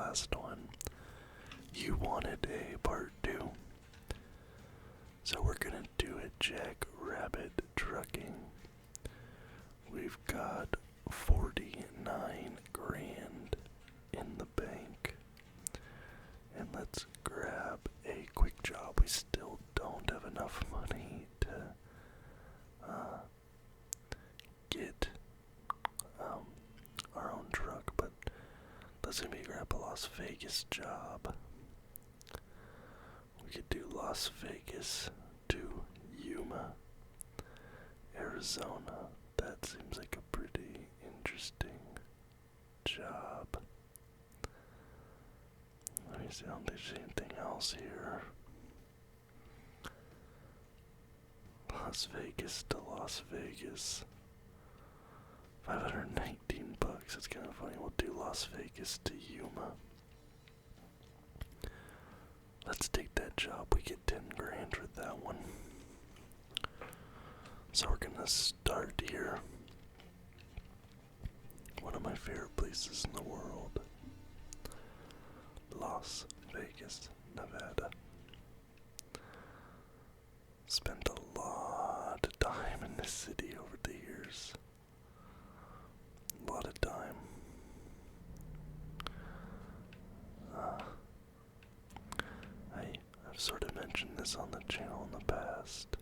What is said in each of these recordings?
last one, you wanted a part 2. So we're gonna do a Jackrabbit trucking. We've got 49 grand in the bank. And let's grab a quick job. We still don't have enough money to get our own truck, but let's maybe grab a Las Vegas job. We could do Las Vegas to Yuma, Arizona. That seems like a pretty interesting job. Let me see, I don't think there's anything else here. Las Vegas to Las Vegas. 519 bucks. It's kind of funny. We'll do Las Vegas to Yuma. Let's take that job. We get 10 grand for that one. So we're gonna start here. One of my favorite places in the world. Las Vegas, Nevada. Spent a lot of time in this city over the years. A lot of time. I've sort of mentioned this on the channel in the past.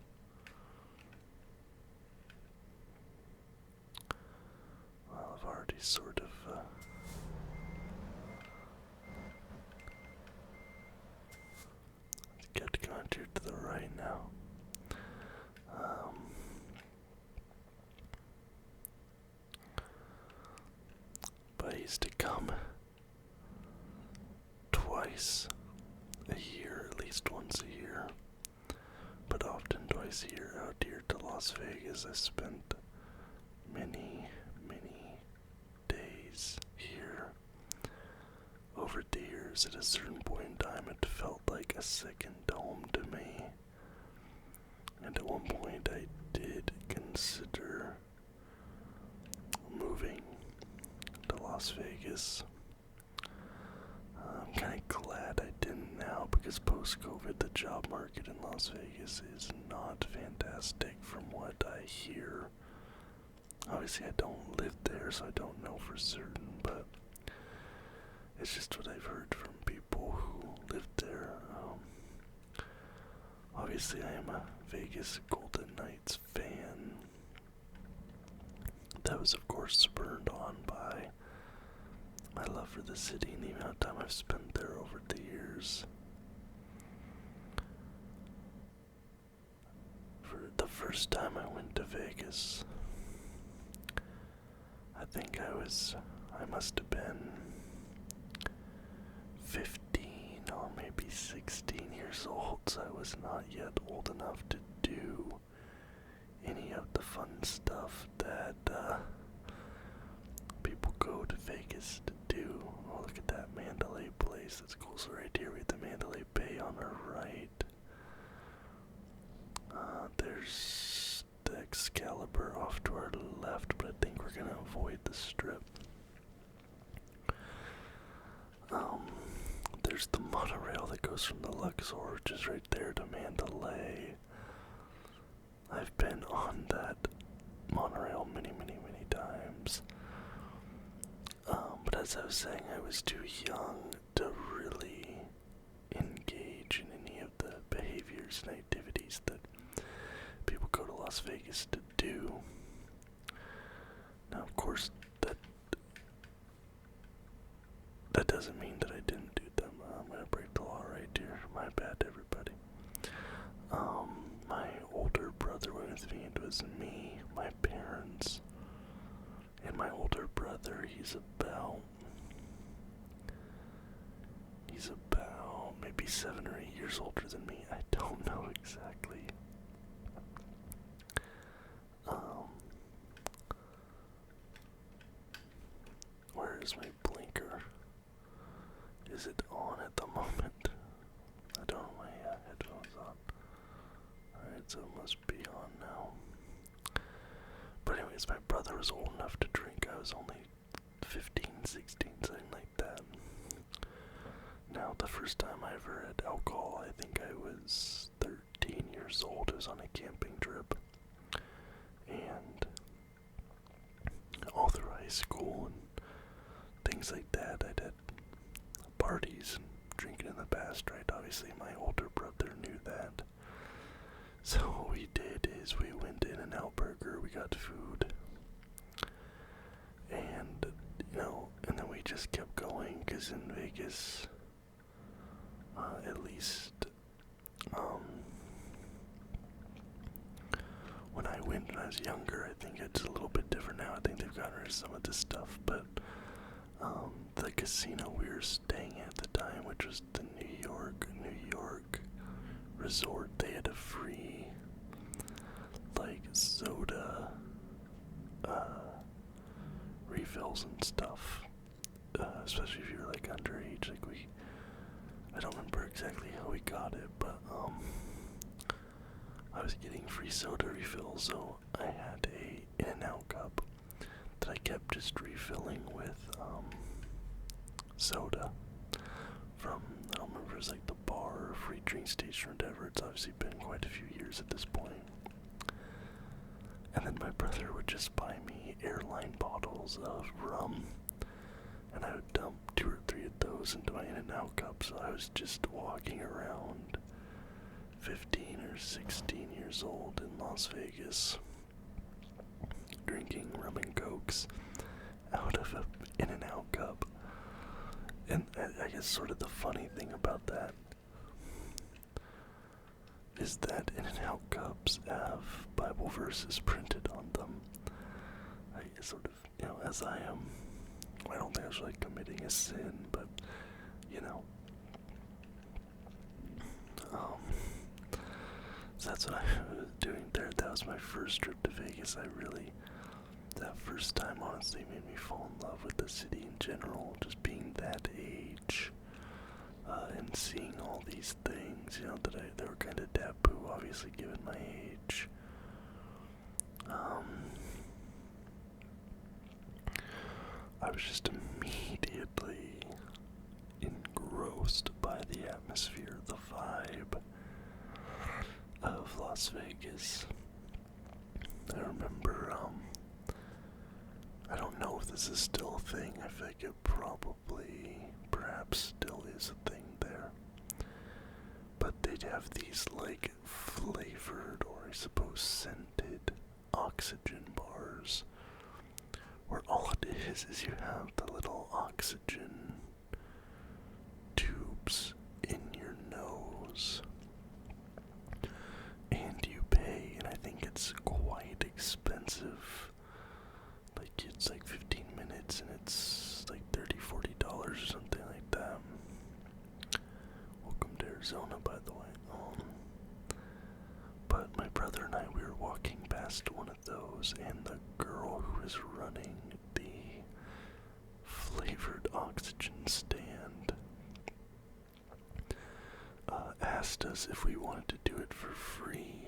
Well, I've already sort of get going to the right now. But I used to come twice a year, at least once a year, but often twice a year out here to Las Vegas. I spent many days here. Over the years, at a certain point in time, it felt like a second home to me. And at one point, I did consider moving to Las Vegas. I'm kind of glad I didn't now, because post-COVID, the job market in Las Vegas is not fantastic from what I hear. Obviously, I don't live there, so I don't know for certain, but it's just what I've heard from people who live there. Obviously, I am a Vegas Golden Knights fan. That was, of course, spurred on by my love for the city and the amount of time I've spent there over the years. For the first time I went to Vegas, I must have been 15 or maybe 16 years old, so I was not yet old enough to do any of the fun stuff that people go to Vegas to do. Oh, look at that Mandalay place. That's cool. So right here we have the Mandalay Bay on our right. There's the Excalibur off to our left, but I think we're gonna avoid the strip. There's the monorail that goes from the Luxor, which is right there, to Mandalay. I've been on that monorail many times. But as I was saying, I was too young to really engage in any of the behaviors and activities that people go to Las Vegas to do. Now, of course, that doesn't mean that I didn't do them. I'm gonna break the law right here. My bad, everybody. My older brother went with me. It was me, my parents, and my older brother. He's about maybe 7 or 8 years older than me. I don't know exactly. Where is my blinker? Is it on at the moment? I don't have my headphones on. Alright, so it must be on now. But anyways, my brother was old enough to drink. I was only 15, 16, something like that. the first time I ever had alcohol, I think I was 13 years old. It was on a camping trip. And all through high school and things like that, I'd had parties and drinking in the past, right? Obviously, my older brother knew that. So what we did is we went in and out burger, we got food, and, and then we just kept going, because in Vegas, at least, when I went when I was younger, I think it's a little bit different now. I think they've gotten rid of some of this stuff, but the casino we were staying at the time, which was the New York resort, they had a free, like, soda, refills and stuff, especially if you're, like, underage. Like, I don't remember exactly how we got it, but, I was getting free soda refills, so I had a In-N-Out cup that I kept just refilling with, soda from, I don't remember, it was like the bar or free drink station or whatever. It's obviously been quite a few years at this point. And then my brother would just buy me airline bottles of rum, and I would dump 2 or 3 of those into my In-N-Out cup, so I was just walking around 15 or 16 years old in Las Vegas, drinking rum and cokes out of an In-N-Out cup. And I guess sort of the funny thing about that is that In-N-Out cups have Bible verses printed on them. I sort of, as I am, I don't think I was really committing a sin, but, so that's what I was doing there. That was my first trip to Vegas. That first time honestly made me fall in love with the city in general, just being that age, and seeing all these things, that were kind of taboo, obviously, given my age. I was just immediately engrossed by the atmosphere, the vibe of Las Vegas. I remember, I don't know if this is still a thing. I feel like it perhaps still is a thing there. But they'd have these, like, flavored, or I suppose scented, oxygen bars, where all it is you have the little oxygen tubes in your nose, and you pay, and I think it's quite expensive. Like, it's like 15 minutes, and it's like $30-$40 or something like that. Welcome to Arizona, by the way. But my brother and I, we were walking past one of those, and the girl who was running the flavored oxygen stand asked us if we wanted to do it for free,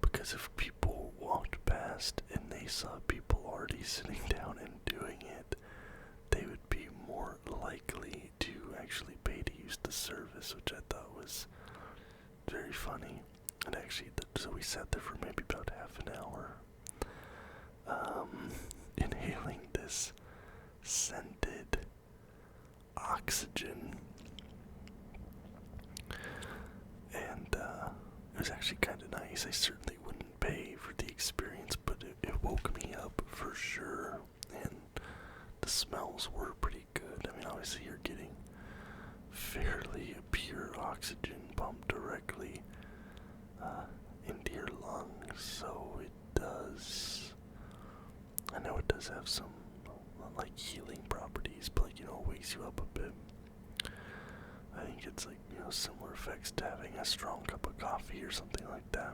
because if people walked past and they saw people already sitting down and doing it, they would be more likely to actually pay to use the service, which I thought was very funny. And actually, so we sat there for maybe about half an hour, inhaling this scented oxygen, and it was actually kind of nice. I certainly wouldn't pay for the experience, but it woke me up for sure, and the smells were pretty good. I mean, obviously you're getting fairly pure oxygen pumped directly into your lungs, so it does, I know it does have some, like, healing properties, but, like, it wakes you up a bit. I think it's, like, similar effects to having a strong cup of coffee or something like that.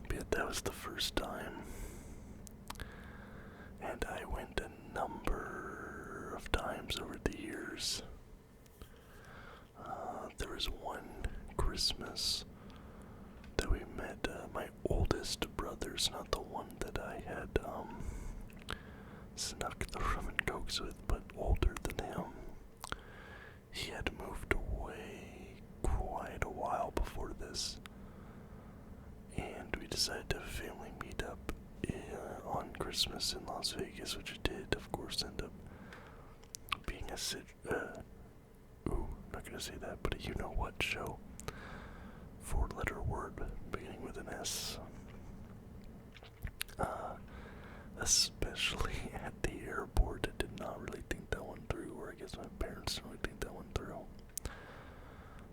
But that was the first time, and I went a number of times over the years. There was one Christmas that we met my oldest brothers, not the one that I had snuck the rum and cokes with, but older than him. He had moved away quite a while before this, and we decided to have a family meetup on Christmas in Las Vegas, which it did, of course, end up being a I'm not gonna say that, but a you-know-what show. Four-letter word beginning with an S. Especially at the airport, I did not really think that one through, or I guess my parents didn't really think that one through.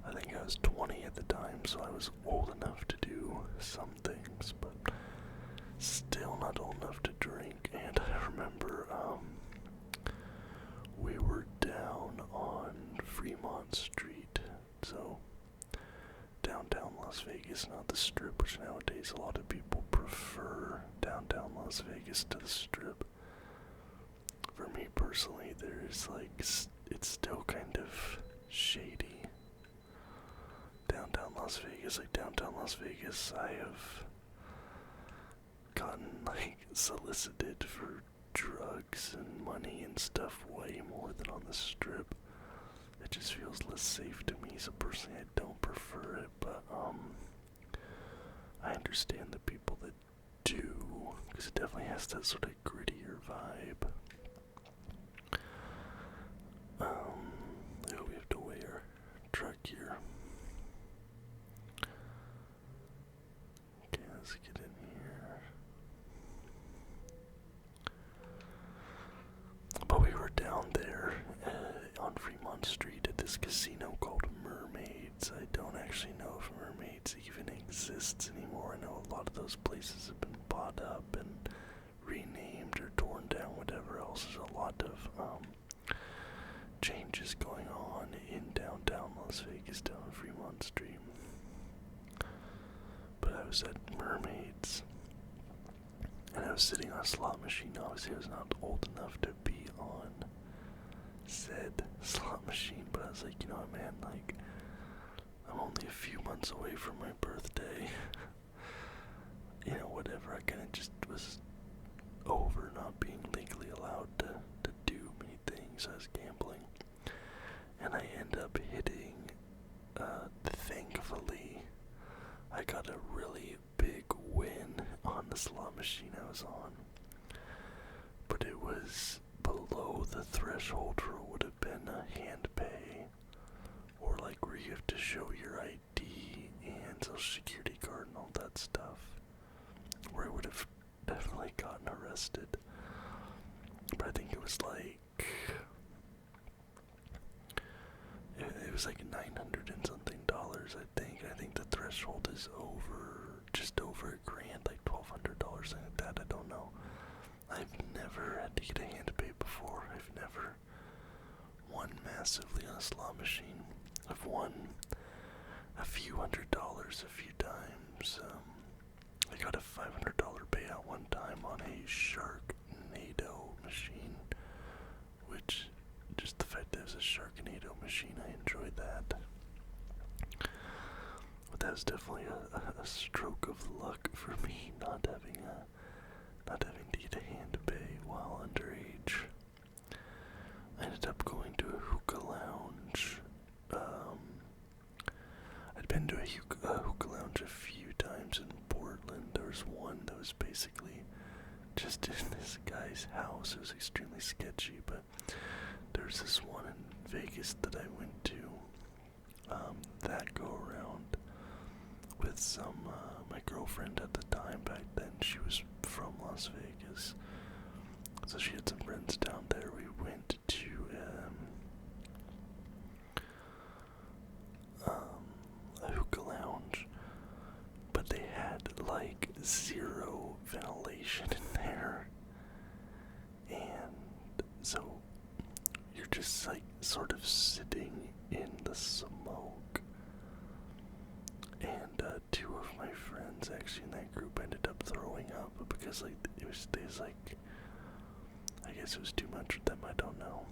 I think I was 20 at the time, so I was old enough to do some things, but still not old enough to drink. And I remember, we were down on Fremont Street, so downtown Las Vegas, not the Strip, which nowadays a lot of people prefer downtown Las Vegas to the Strip. For me personally, there's it's still kind of shady. Downtown Las Vegas, I have gotten solicited for drugs and money and stuff way more than on the Strip. It just feels less safe to me, so personally I don't prefer it, but I understand the people that do, because it definitely has that sort of grittier vibe. We have to weigh our truck here. Okay, let's get in here. But we were down there on Fremont Street at this casino called Mermaids. I don't actually know if Mermaids even exists anymore. I know a lot of those places have been bought up and renamed or torn down, whatever else. There's a lot of changes going on in downtown Las Vegas, down Fremont Street. But I was at Mermaids, and I was sitting on a slot machine. Obviously I was not old enough to be on said slot machine, but I was like, you know what, man, I'm only a few months away from my birthday. Whatever, I kinda just was over not being legally allowed to do many things. I was gambling, and I end up hitting, thankfully, I got a really big win on the slot machine I was on, but it was below the threshold for what would have been a hand pay, or where you have to show your ID and social security card and all that stuff, where I would have definitely gotten arrested. But I think it was it was $900 and something, I think. I think the threshold is just over $1,000, $1,200, something like that. I don't know. I've never had to get a hand pay before. I've never won massively on a slot machine. I've won a few $100s a few times. I got a $500 payout one time on a Sharknado machine, which, just the fact that it was a Sharknado machine, I enjoyed that. But that was definitely a stroke of luck for me, not having to get a hand pay while underage. I ended up going to a hookah lounge. I'd been to a hookah lounge a few times in Portland. There was one that was basically just in this guy's house. It was extremely sketchy, but there was this one in Vegas that I went to, that go around with my girlfriend at the time. Back then she was from Las Vegas, so she had some friends down there. We went to a hookah lounge, but they had zero ventilation in there, and so you're just sort of sitting in the smoke. And two of my friends actually in that group ended up throwing up because it was I guess it was too much for them, I don't know.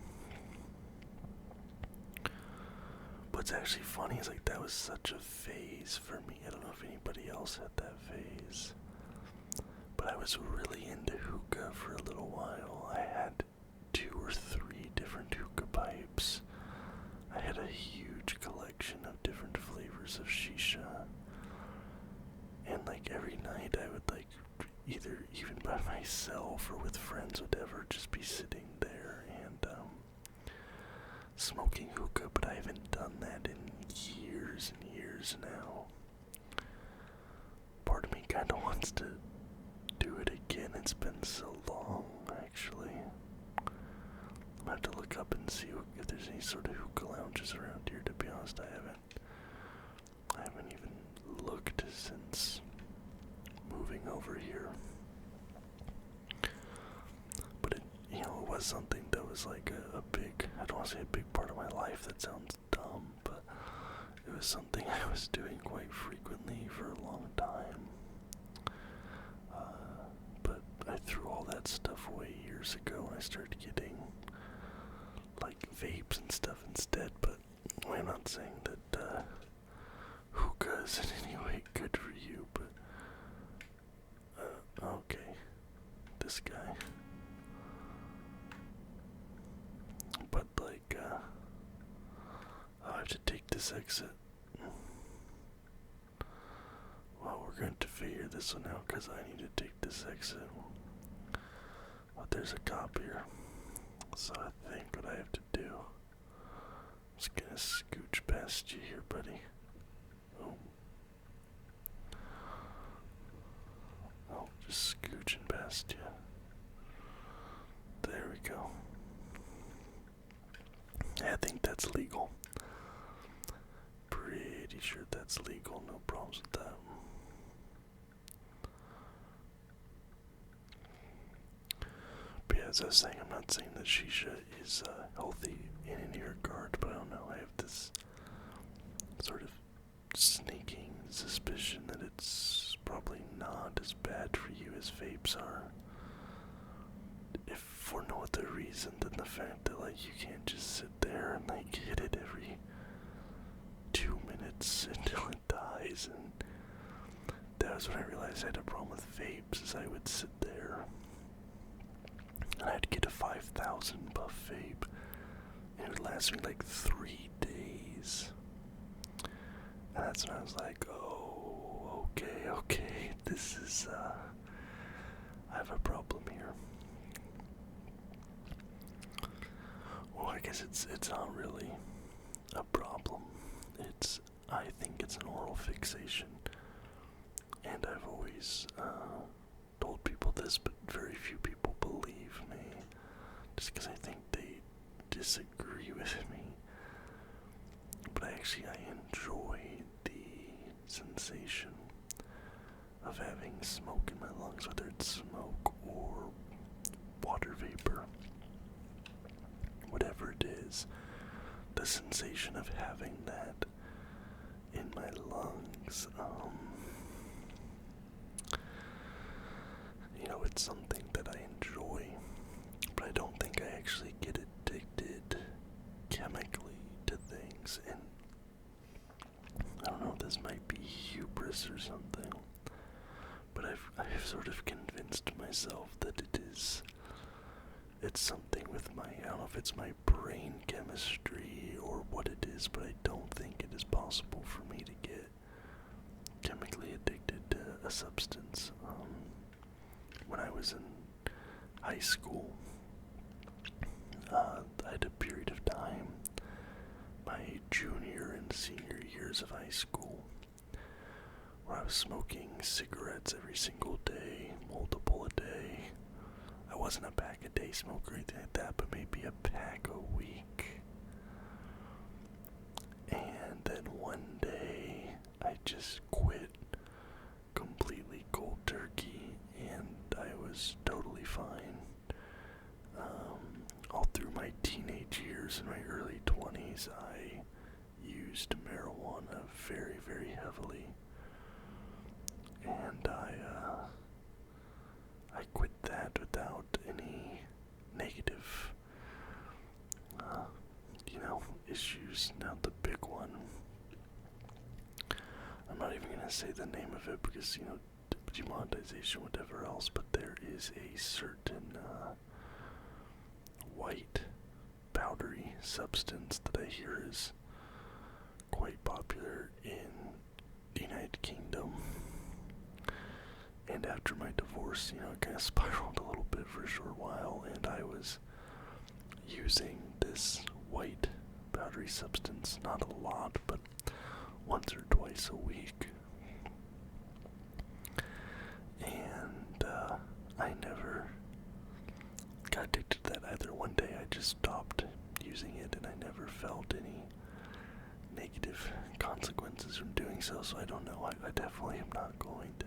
What's actually funny is that was such a phase for me. I don't know if anybody else had that phase, but I was really into hookah for a little while. I had just be sitting there and smoking hookah, but I haven't done that in years and years now. Part of me kind of wants to do it again. It's been so long, actually. I'm gonna have to look up and see if there's any sort of hookah lounges around here. To be honest, I haven't even looked since moving over here. But it was something that was like a big, I don't want to say a big part of my life. That sounds dumb, but it was something I was doing quite frequently for a long time. But I threw all that stuff away years ago and I started getting like vapes and stuff instead. But I'm not saying that hookah is in any way good for you, but okay, this guy. But like, I have to take this exit. Well, we're going to figure this one out because I need to take this exit. Oh, there's a cop here. So I think what I have to do, I'm just gonna scooch past you here, buddy. Oh, just scooching past you. There we go. I think that's legal. Pretty sure that's legal, no problems with that. But yeah, as I was saying, I'm not saying that shisha is healthy in any regard, but I don't know, I have this sort of sneaking suspicion that it's probably not as bad for you as vapes are. If for no other reason than the fact that like you can't just sit there and like hit it every 2 minutes until it dies, and that was when I realized I had a problem with vapes, is I would sit there and I'd get a 5,000 buff vape and it would last me like 3 days. And that's when I was like, oh, okay, this is, I have a problem here. Well, I guess it's not really a problem. I think it's an oral fixation. And I've always, told people this, but very few people believe me. Just because I think they disagree with me. But I enjoy the sensation of having smoke in my lungs, whether it's smoke or water vapor. Whatever it is, the sensation of having that in my lungs, it's something that I enjoy, but I don't think I actually get addicted chemically to things, and I don't know if this might be hubris or something, but I've sort of convinced myself that it's something with I don't know if it's my brain chemistry or what it is, but I don't think it is possible for me to get chemically addicted to a substance. When I was in high school, I had a period of time, my junior and senior years of high school, where I was smoking cigarettes every single day, multiple a day. I wasn't a pack a day smoker or anything like that, but maybe a pack a week. And then one day, I just quit completely cold turkey, and I was totally fine. All through my teenage years and my early 20s, I used marijuana very, very heavily. And I quit that without any negative, issues. Now the big one, I'm not even going to say the name of it because, demonetization, whatever else, but there is a certain white powdery substance that I hear is quite popular in the United Kingdom. And after my divorce, it kind of spiraled a little bit for a short while, and I was using this white powdery substance, not a lot, but once or twice a week. And I never got addicted to that either. One day I just stopped using it and I never felt any negative consequences from doing so, so I don't know. I definitely am not going to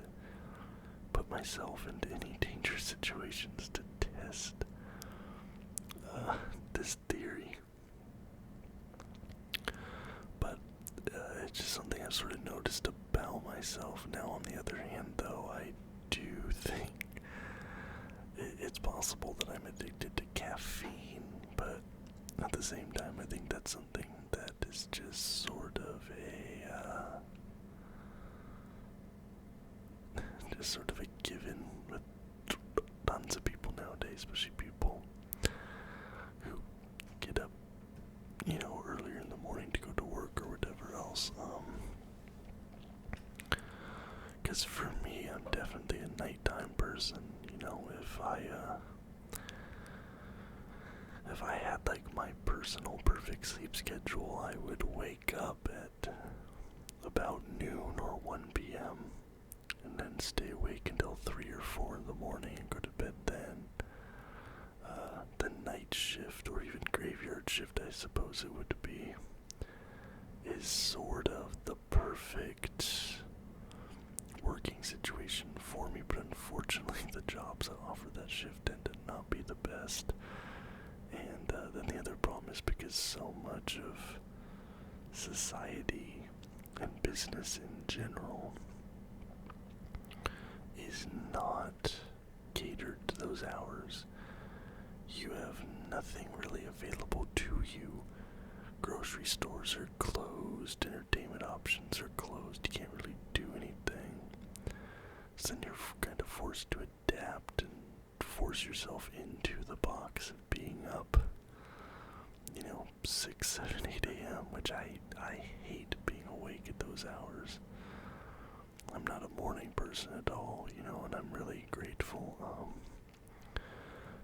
put myself into any dangerous situations to test this theory. But it's just something I've sort of noticed about myself. Now, on the other hand, though, I do think it's possible that I'm addicted to caffeine, but at the same time, I think that's something that is just sort of a given with tons of people nowadays, especially people who get up, earlier in the morning to go to work or whatever else. Because for me, I'm definitely a nighttime person. If I had like my personal perfect sleep schedule, I would wake up at about noon or 1 p.m. and then stay awake until 3 or 4 in the morning and go to bed then. The night shift, or even graveyard shift, I suppose it would be, is sort of the perfect working situation for me, but unfortunately the jobs that offer that shift tend to not be the best. And then the other problem is because so much of society and business in general is not catered to those hours. You have nothing really available to you. Grocery stores are closed, entertainment options are closed, you can't really do anything. So then you're kind of forced to adapt and force yourself into the box of being up, 6, 7, 8 a.m., which I hate being awake at those hours. I'm not a morning person at all, and I'm really grateful.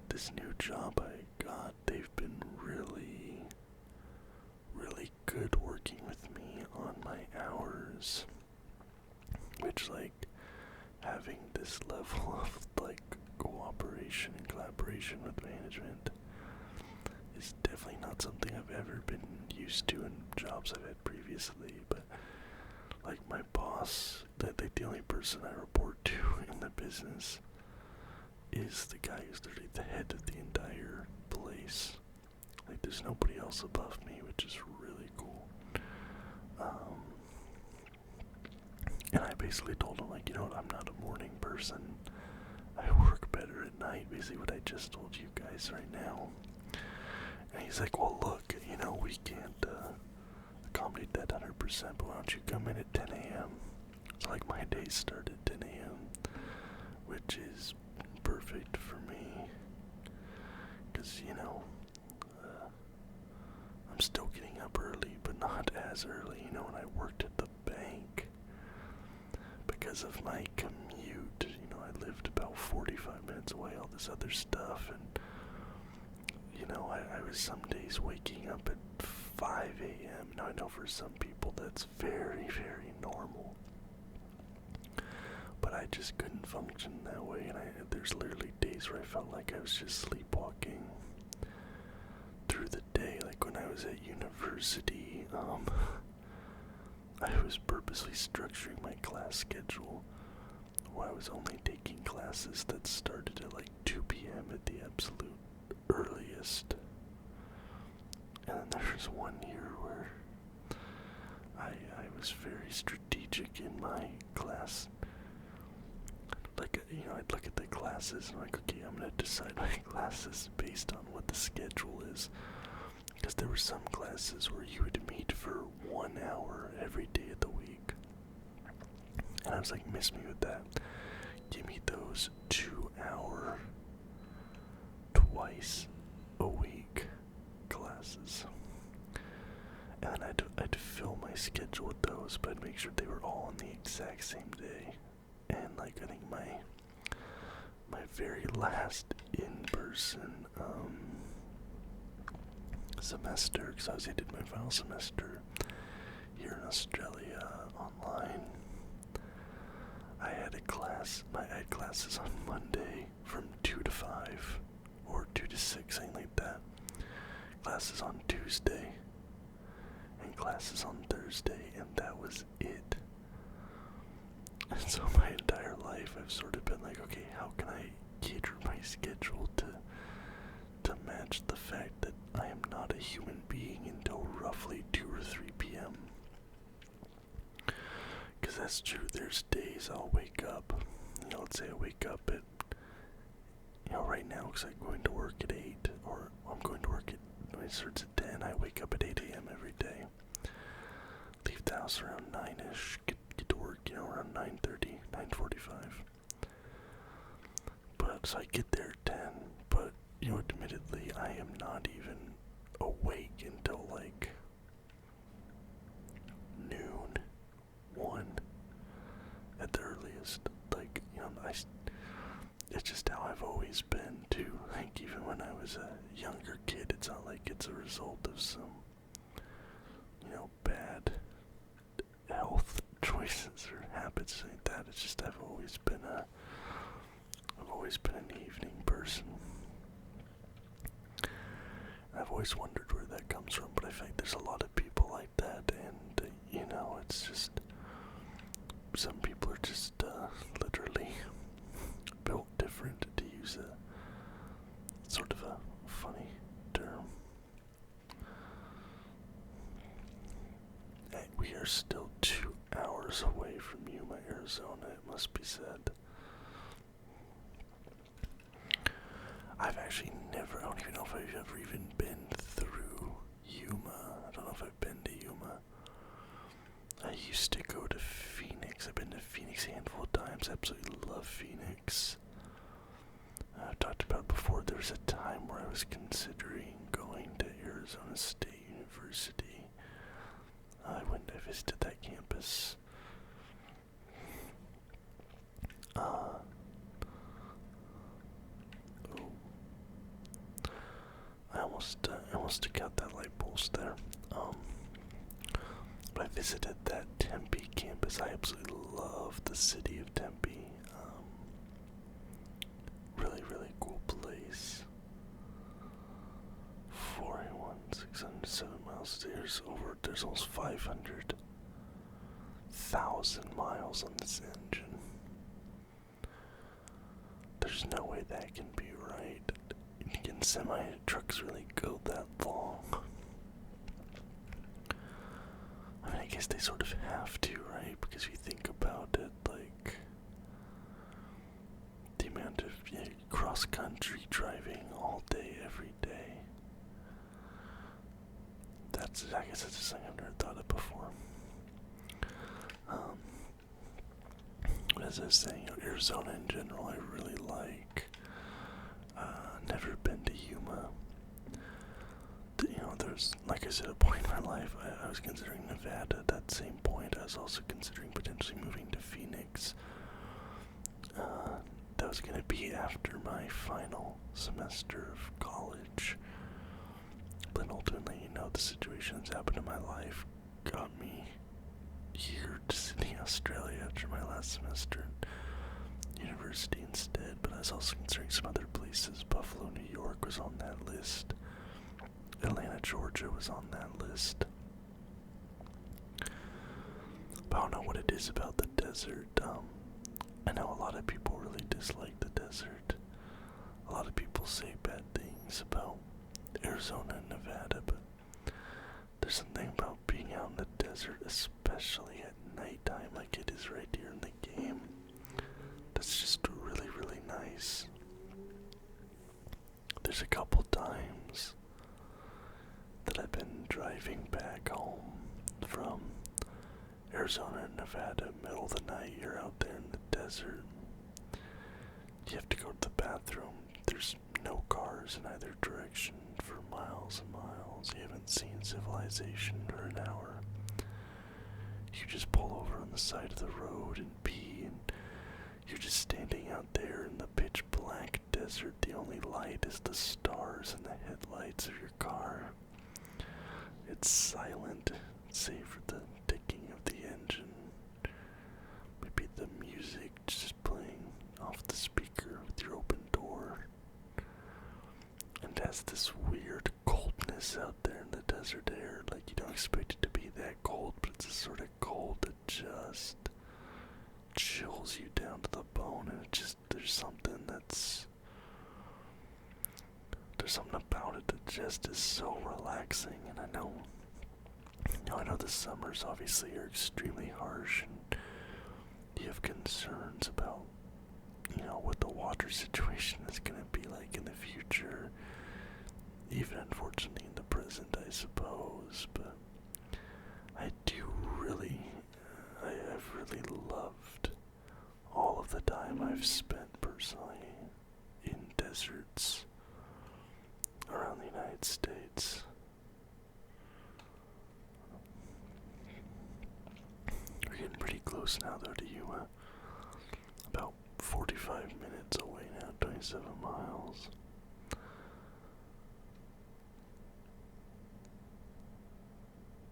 This new job I got, they've been really, really good working with me on my hours, which, having this level of, cooperation and collaboration with management is definitely not something I've ever been used to in jobs I've had previously. But my boss, the only person I report to in the business is the guy who's literally the head of the entire place. There's nobody else above me, which is really cool. And I basically told him, I'm not a morning person. I work better at night, basically what I just told you guys right now. And he's like, well, look, we can't accommodate that 100%, but why don't you come in at 10 a.m.? So, my days start at 10 a.m., which is perfect for me, because, I'm still getting up early, but not as early, when I worked at the bank. Because of my commute, I lived about 45 minutes away, all this other stuff, and, I was some days waking up at 5 a.m. Now, I know for some people that's very, very normal, but I just couldn't function that way, and there's literally days where I felt like I was just sleepwalking through the day. When I was at university, I was purposely structuring my class schedule where I was only taking classes that started at 2 p.m. at the absolute earliest. And then there was one year where I was very strategic in my class. I'd look at the classes and okay, I'm going to decide my classes based on what the schedule is. Because there were some classes where you would meet for 1 hour every day of the week. And I was like, miss me with that. Give me those 2-hour, twice a week classes. And then I'd fill my schedule with those, but I'd make sure they were all on the exact same day. And I think my very last in-person semester, because I did my final semester here in Australia online. I had classes on Monday from 2 to 5, or 2 to 6, something like that. Classes on Tuesday, and classes on Thursday, and that was it. And so my entire life I've sort of been like, okay, how can I cater my schedule to match the fact that I am not a human being until roughly 2 or 3 p.m. Because that's true, there's days I'll wake up, let's say I wake up at, right now, because I'm going to work at 8, or I'm going to work when it starts at 10, I wake up at 8 a.m. every day. Leave the house around 9-ish, get to work, around 9:30, 9:45. But, so I get there at 10, but, admittedly, I am not even awake until, like, noon, 1, at the earliest. Like, it's just how I've always been, too. Like, even when I was a younger kid, it's not like it's a result of some, bad health choices or habits like that. It's just I've always been an evening person. And I've always wondered where that comes from, but I think there's a lot of people like that, and, it's just, some people are just, literally built different, to use a sort of a funny term. And we are still 2 hours away from Yuma, Arizona, it must be said. I've actually I don't even know if I've ever even been through Yuma. I don't know if I've been to Yuma. I used to go to Phoenix. I've been to Phoenix a handful of times. I absolutely love Phoenix. I've talked about before, there was a time where I was considering going to Arizona State University. I visited that campus. I almost took out that light pulse there. But I visited that Tempe campus. I absolutely love the city of Tempe. Really, really cool place. 481,607 miles. There's almost 500,000 miles on this engine. There's no way that can be right. Can semi-trucks really go that long? I mean, I guess they sort of have to, right? Because if you think about it, like, the amount of cross-country driving all day, every day. I guess that's just something I've never thought of before. But as I was saying, Arizona in general, I really like. Never been to Yuma. There's, like I said, a point in my life, I was considering Nevada. At that same point, I was also considering potentially moving to Phoenix. That was going to be after my final semester of college. But ultimately, the situation that's happened in my life got me here to Sydney, Australia after my last semester in university instead. But I was also considering some other places. Buffalo, New York was on that list. Atlanta, Georgia was on that list. But I don't know what it is about the desert. I know a lot of people really dislike the desert. A lot of people say bad things about Arizona and Nevada, but there's something about being out in the desert, especially at nighttime like it is right here in the game, that's just really, really nice. There's a couple times that I've been driving back home from Arizona and Nevada, middle of the night, you're out there in the desert. You have to go to the bathroom. There's no cars in either direction for miles and miles. You haven't seen civilization for an hour. You just pull over on the side of the road and pee, and You're just standing out there in the pitch black desert. The only light is the stars and the headlights of your car. It's silent, save for the ticking of the engine. Maybe the music just playing off the speaker with your open door. And it has this weird coldness out there in the desert air. Like, you don't expect it to be that cold, but it's a sort of cold that just chills you down to the bone. And there's something about it that just is so relaxing. And I know the summers obviously are extremely harsh, and you have concerns about, what the water situation is going to be like in the future, even unfortunately in the present, I suppose. But I've really loved all of the time I've spent personally in deserts around the United States. We're getting pretty close now though to Yuma. About 45 minutes away now, 27 miles.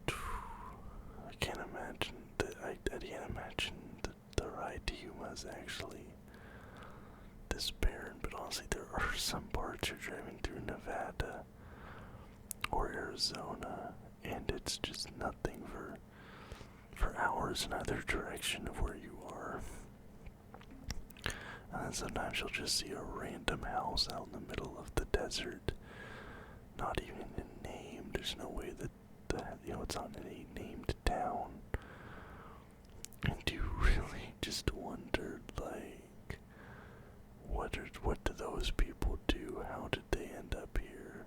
I can't imagine that the ride to Yuma is actually this barren, but honestly there are some parts you're driving through Nevada or Arizona and it's just nothing for hours in either direction of where you are. And then sometimes you'll just see a random house out in the middle of the desert, not even a name. There's no way that it's not in a named town. And you really just wonder, like, what do those people do? How did they end up here?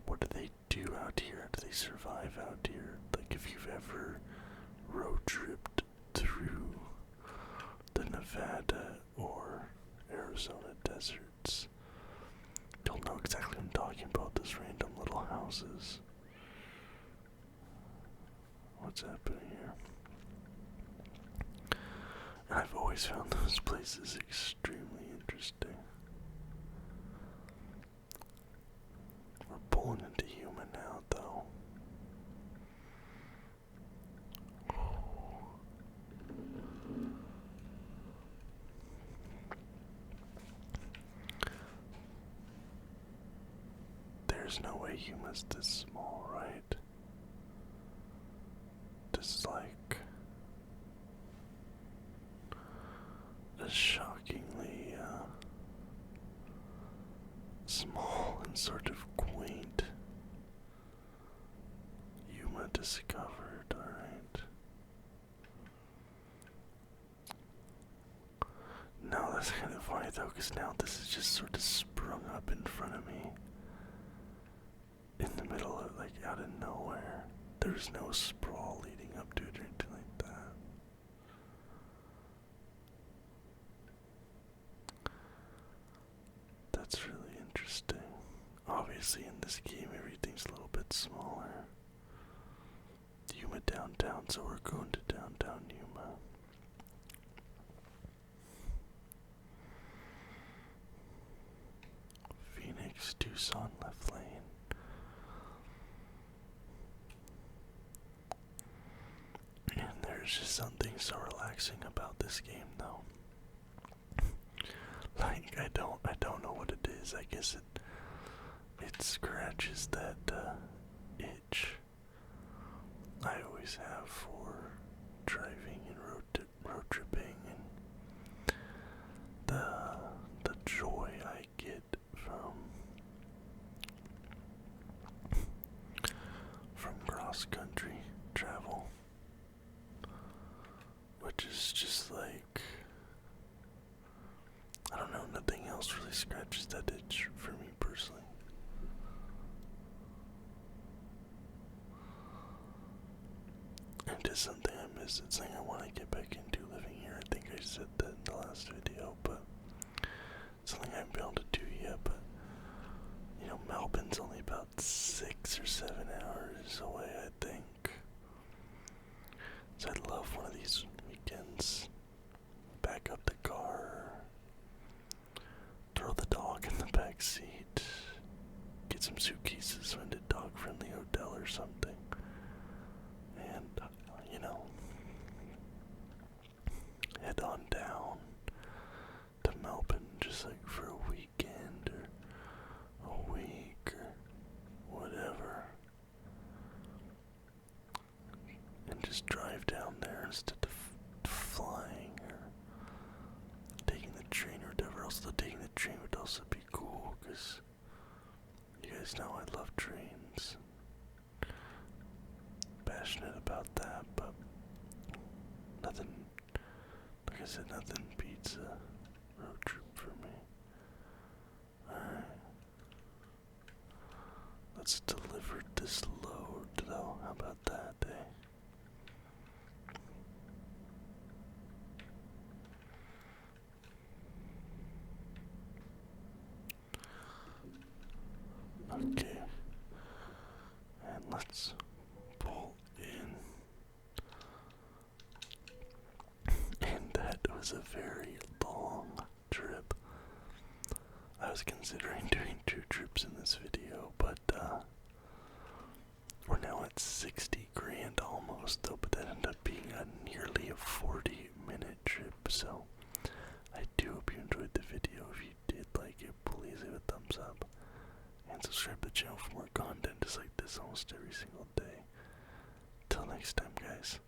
What do they do out here? How do they survive out here? Like, if you've ever road tripped through the Nevada or Arizona deserts, you'll know exactly what I'm talking about, those random little houses. What's happening here? And I've always found those places extremely interesting. We're pulling into Yuma now, though. There's no way Yuma's this small, right? This is like a shockingly small and sort of quaint Yuma discovered, alright. Now that's kind of funny though, because now this is just sort of sprung up in front of me. In the middle of, like, out of nowhere. There's no sprawl leading up to it or anything like that. That's really interesting. Obviously in this game everything's a little bit smaller. Yuma downtown, so we're going to downtown Yuma. Phoenix, Tucson, left lane. And there's just something so relaxing about this game, though. Like, I don't know what it is. I guess it scratches that itch I always have for driving and road tripping, and the joy I get from cross country travel, which is just like, I don't know, nothing else really scratches that itch for me personally. And it's something I miss. It's something I want to get back into living here. I think I said that in the last video, but it's something I haven't been able to do yet. But Melbourne's only about 6 or 7 hours away, I think. So I'd love one of these weekends. Back up the car. instead of flying or taking the train or whatever. Also, taking the train would also be cool, because you guys know I love trains. Passionate about that, but nothing, like I said, nothing beats a road trip for me. Alright. Let's deliver this load, though. How about that, eh? Okay. And let's pull in. And that was a very long trip. I was considering doing 2 trips in this video, but we're now at 60 grand almost, though, but that ended up being nearly a 40-minute trip, so I do hope you enjoyed the video. If you did like it, please leave a thumbs up and subscribe to the channel for more content just like this almost every single day. Till next time, guys.